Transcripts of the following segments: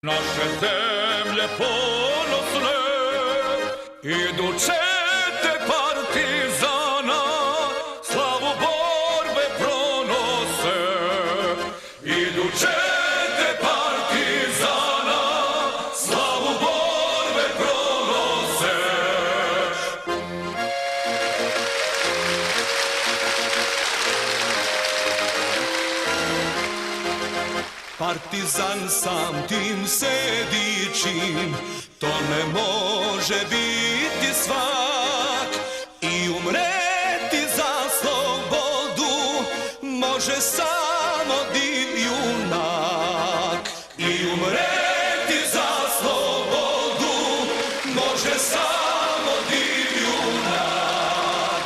Naše zemlje ponosne idu čete partizana, slavu borbe pronose. Idu čete partizana, slavu borbe pronose. Partizan sam tim se dičim, to ne može biti svak. I umreti za slobodu može samo div junak. I umreti za slobodu može samo div junak.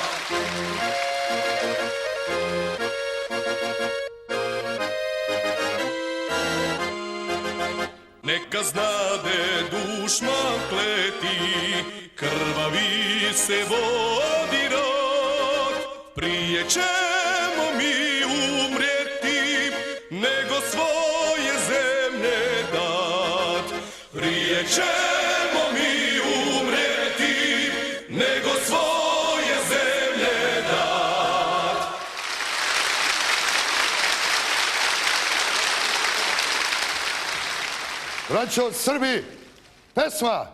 Neka znade dušman kleti, krvavi se vodi rod. Prije ćemo mi umrijeti, nego svoje zemlje dat. Prije ćemo mi umrijeti, nego svoje zemlje dat. Braćo Srbi, pesma!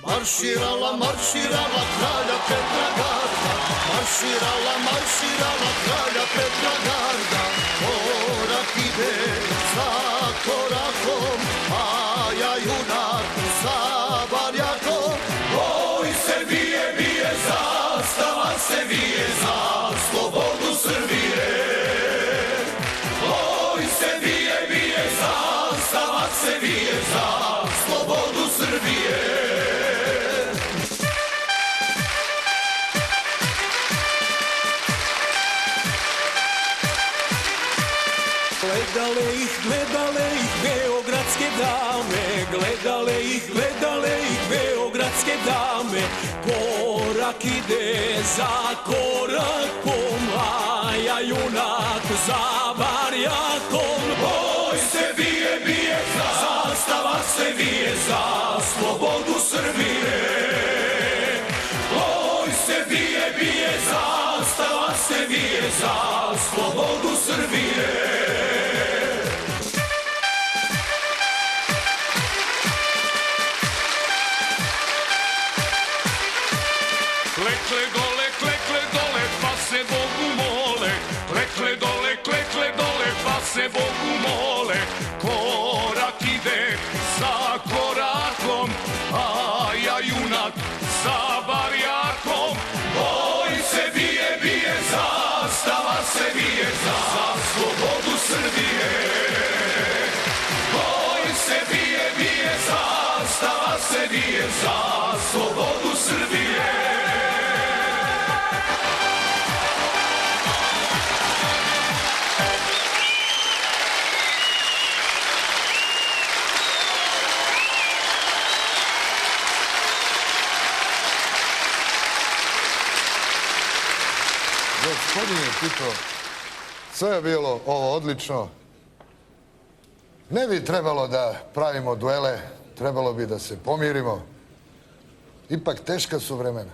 Marširala, marširala kralja Petra garda, marširala, marširala kralja Petra garda. Korak ide za korakom, a ja junak za barjakom. Boj se bije, bije, zastava se vije za slobodu Srbije. Boj se bije, bije, zastava se vije za slobodu Srbije. Gledale ih beogradske dame, gledale ih beogradske dame. Korak ide za korakom, a ja junak za barjakom. Boj se bije, bije, zastava se vije za slobodu Srbije. Boj se bije, bije, zastava se vije za slobodu Srbije. Klekle dole, pa se Bogu mole. Klekle dole, pa se Bogu mole. Korak ide za korakom, a ja junak za barjakom. Boj se bije, bije, zastava se vije za slobodu Srbije. Boj se bije, bije, zastava se vije za slobodu Srbije. Gospodine Tito, sve je bilo ovo odlično. Ne bi trebalo da pravimo duele, trebalo bi da se pomirimo. Ipak teška su vremena.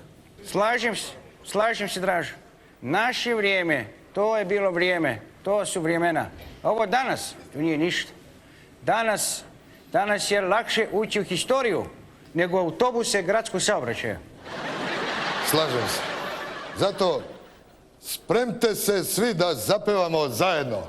Slažem se, Dražo. Naše vrijeme, to je bilo vrijeme, to su vremena. Ovo danas, to nije ništa. Danas je lakše ući u historiju nego autobuse gradskog saobraćaja. Slažem se. Zato spremte se svi da zapevamo zajedno.